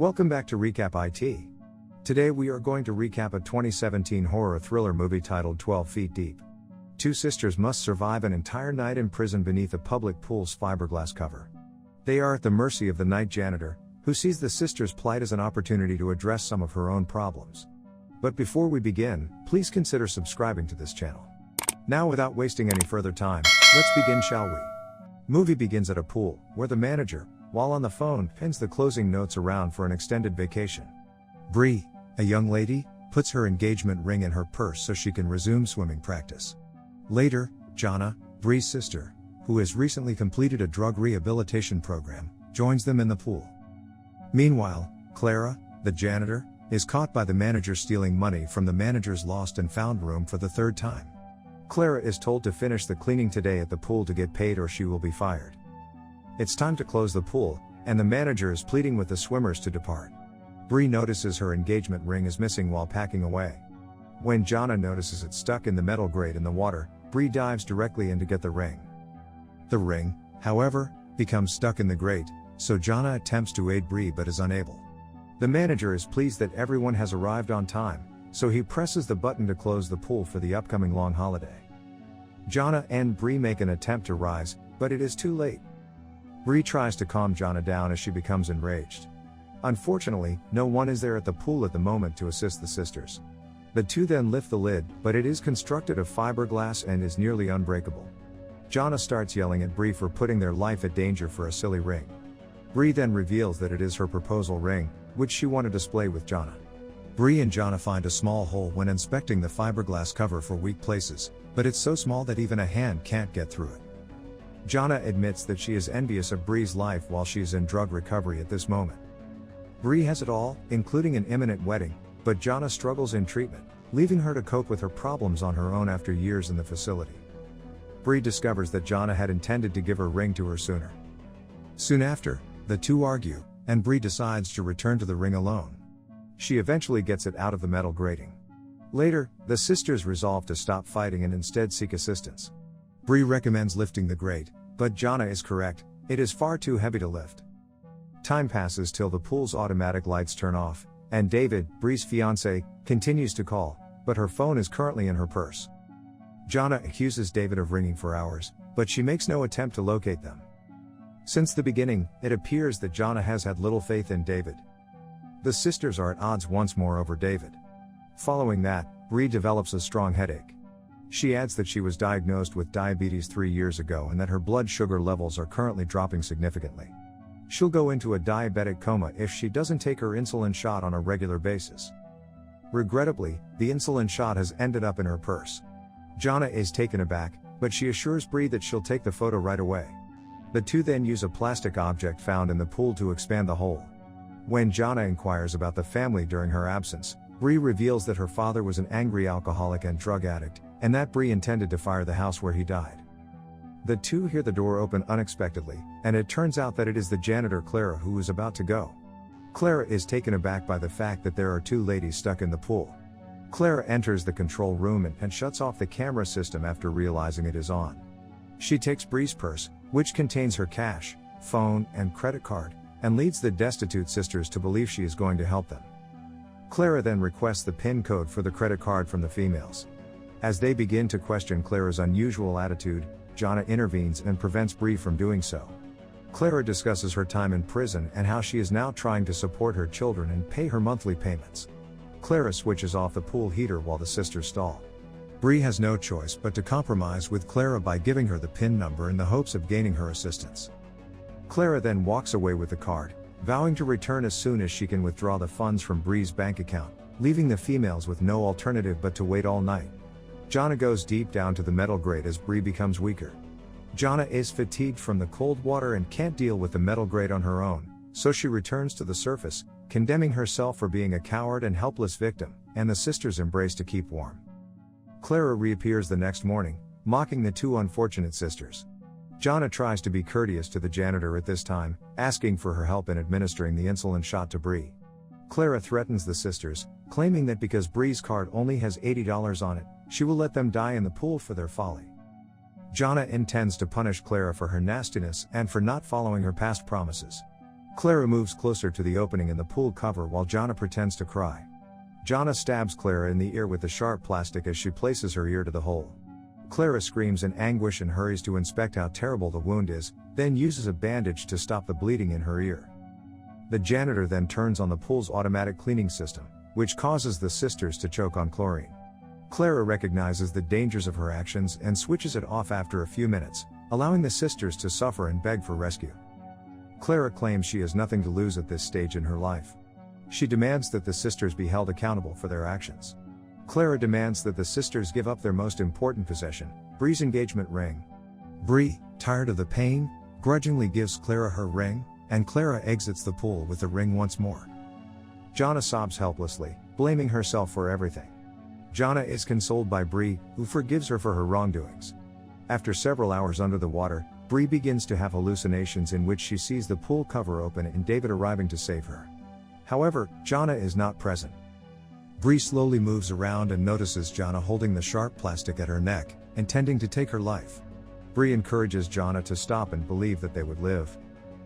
Welcome back to Recap IT. Today we are going to recap a 2017 horror thriller movie titled 12 Feet Deep. Two sisters must survive an entire night in prison beneath a public pool's fiberglass cover. They are at the mercy of the night janitor, who sees the sisters' plight as an opportunity to address some of her own problems. But before we begin, please consider subscribing to this channel. Now without wasting any further time, let's begin, shall we? Movie begins at a pool, where the manager, while on the phone, pins the closing notes around for an extended vacation. Bree, a young lady, puts her engagement ring in her purse so she can resume swimming practice. Later, Jana, Bree's sister, who has recently completed a drug rehabilitation program, joins them in the pool. Meanwhile, Clara, the janitor, is caught by the manager stealing money from the manager's lost and found room for the third time. Clara is told to finish the cleaning today at the pool to get paid or she will be fired. It's time to close the pool, and the manager is pleading with the swimmers to depart. Bree notices her engagement ring is missing while packing away. When Jana notices it stuck in the metal grate in the water, Bree dives directly in to get the ring. The ring, however, becomes stuck in the grate, so Jana attempts to aid Bree but is unable. The manager is pleased that everyone has arrived on time, so he presses the button to close the pool for the upcoming long holiday. Jana and Bree make an attempt to rise, but it is too late. Bree tries to calm Jana down as she becomes enraged. Unfortunately, no one is there at the pool at the moment to assist the sisters. The two then lift the lid, but it is constructed of fiberglass and is nearly unbreakable. Jana starts yelling at Bree for putting their life at danger for a silly ring. Bree then reveals that it is her proposal ring, which she wanted to display with Jana. Bree and Jana find a small hole when inspecting the fiberglass cover for weak places, but it's so small that even a hand can't get through it. Jana admits that she is envious of Bree's life while she is in drug recovery at this moment. Bree has it all, including an imminent wedding, but Jana struggles in treatment, leaving her to cope with her problems on her own after years in the facility. Bree discovers that Jana had intended to give her ring to her sooner. Soon after, the two argue, and Bree decides to return to the ring alone. She eventually gets it out of the metal grating. Later, the sisters resolve to stop fighting and instead seek assistance. Bree recommends lifting the grate, but Jana is correct, it is far too heavy to lift. Time passes till the pool's automatic lights turn off, and David, Bree's fiancé, continues to call, but her phone is currently in her purse. Jana accuses David of ringing for hours, but she makes no attempt to locate them. Since the beginning, it appears that Jana has had little faith in David. The sisters are at odds once more over David. Following that, Bree develops a strong headache. She adds that she was diagnosed with diabetes 3 years ago and that her blood sugar levels are currently dropping significantly. She'll go into a diabetic coma if she doesn't take her insulin shot on a regular basis. Regrettably, the insulin shot has ended up in her purse. Jana is taken aback, but she assures Bree that she'll take the photo right away. The two then use a plastic object found in the pool to expand the hole. When Jana inquires about the family during her absence, Bree reveals that her father was an angry alcoholic and drug addict, and that Bree intended to fire the house where he died. The two hear the door open unexpectedly, and it turns out that it is the janitor Clara who is about to go. Clara is taken aback by the fact that there are two ladies stuck in the pool. Clara enters the control room and shuts off the camera system after realizing it is on. She takes Bree's purse, which contains her cash, phone, and credit card, and leads the destitute sisters to believe she is going to help them. Clara then requests the PIN code for the credit card from the females. As they begin to question Clara's unusual attitude, Jana intervenes and prevents Bree from doing so. Clara discusses her time in prison and how she is now trying to support her children and pay her monthly payments. Clara switches off the pool heater while the sisters stall. Bree has no choice but to compromise with Clara by giving her the PIN number in the hopes of gaining her assistance. Clara then walks away with the card, vowing to return as soon as she can withdraw the funds from Bree's bank account, leaving the females with no alternative but to wait all night. Jana goes deep down to the metal grate as Bree becomes weaker. Jana is fatigued from the cold water and can't deal with the metal grate on her own, so she returns to the surface, condemning herself for being a coward and helpless victim, and the sisters embrace to keep warm. Clara reappears the next morning, mocking the two unfortunate sisters. Jana tries to be courteous to the janitor at this time, asking for her help in administering the insulin shot to Bree. Clara threatens the sisters, claiming that because Bree's card only has $80 on it, she will let them die in the pool for their folly. Jana intends to punish Clara for her nastiness and for not following her past promises. Clara moves closer to the opening in the pool cover while Jana pretends to cry. Jana stabs Clara in the ear with the sharp plastic as she places her ear to the hole. Clara screams in anguish and hurries to inspect how terrible the wound is, then uses a bandage to stop the bleeding in her ear. The janitor then turns on the pool's automatic cleaning system, which causes the sisters to choke on chlorine. Clara recognizes the dangers of her actions and switches it off after a few minutes, allowing the sisters to suffer and beg for rescue. Clara claims she has nothing to lose at this stage in her life. She demands that the sisters be held accountable for their actions. Clara demands that the sisters give up their most important possession, Bree's engagement ring. Bree, tired of the pain, grudgingly gives Clara her ring, and Clara exits the pool with the ring once more. Jana sobs helplessly, blaming herself for everything. Jana is consoled by Bree, who forgives her for her wrongdoings. After several hours under the water, Bree begins to have hallucinations in which she sees the pool cover open and David arriving to save her. However, Jana is not present. Bree slowly moves around and notices Jana holding the sharp plastic at her neck, intending to take her life. Bree encourages Jana to stop and believe that they would live.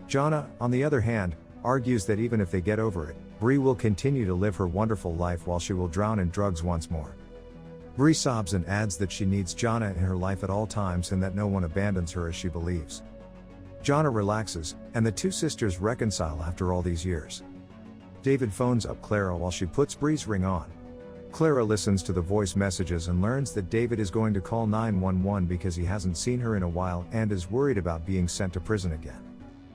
Jana, on the other hand, argues that even if they get over it, Bree will continue to live her wonderful life while she will drown in drugs once more. Bree sobs and adds that she needs Jana in her life at all times and that no one abandons her as she believes. Jana relaxes, and the two sisters reconcile after all these years. David phones up Clara while she puts Bree's ring on. Clara listens to the voice messages and learns that David is going to call 911 because he hasn't seen her in a while and is worried about being sent to prison again.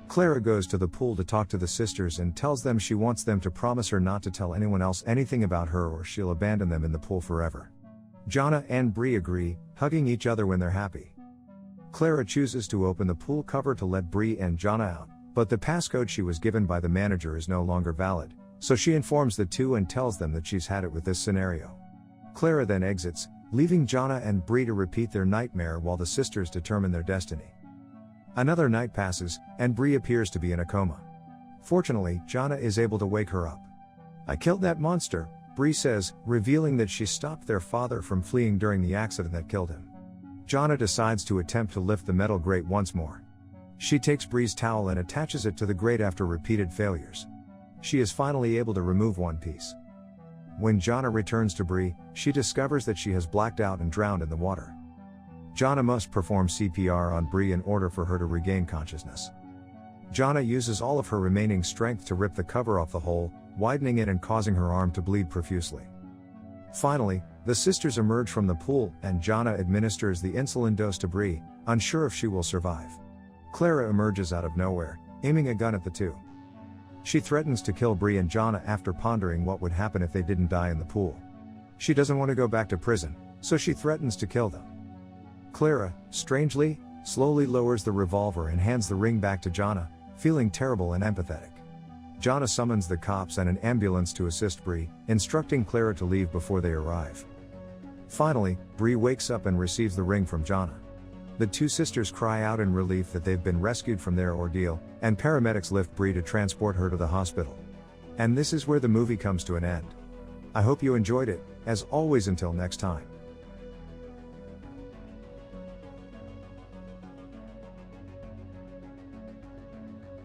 Clara goes to the pool to talk to the sisters and tells them she wants them to promise her not to tell anyone else anything about her or she'll abandon them in the pool forever. Jana and Bree agree, hugging each other when they're happy. Clara chooses to open the pool cover to let Bree and Jana out, but the passcode she was given by the manager is no longer valid, so she informs the two and tells them that she's had it with this scenario. Clara then exits, leaving Jana and Bree to repeat their nightmare while the sisters determine their destiny. Another night passes, and Bree appears to be in a coma. Fortunately, Jana is able to wake her up. "I killed that monster," Bree says, revealing that she stopped their father from fleeing during the accident that killed him. Jana decides to attempt to lift the metal grate once more. She takes Bree's towel and attaches it to the grate after repeated failures. She is finally able to remove one piece. When Jana returns to Bree, she discovers that she has blacked out and drowned in the water. Jana must perform CPR on Bree in order for her to regain consciousness. Jana uses all of her remaining strength to rip the cover off the hole, widening it and causing her arm to bleed profusely. Finally, the sisters emerge from the pool and Jana administers the insulin dose to Bree, unsure if she will survive. Clara emerges out of nowhere, aiming a gun at the two. She threatens to kill Bree and Jana after pondering what would happen if they didn't die in the pool. She doesn't want to go back to prison, so she threatens to kill them. Clara, strangely, slowly lowers the revolver and hands the ring back to Jana, feeling terrible and empathetic. Jana summons the cops and an ambulance to assist Bree, instructing Clara to leave before they arrive. Finally, Bree wakes up and receives the ring from Jana. The two sisters cry out in relief that they've been rescued from their ordeal, and paramedics lift Bree to transport her to the hospital. And this is where the movie comes to an end. I hope you enjoyed it, as always until next time.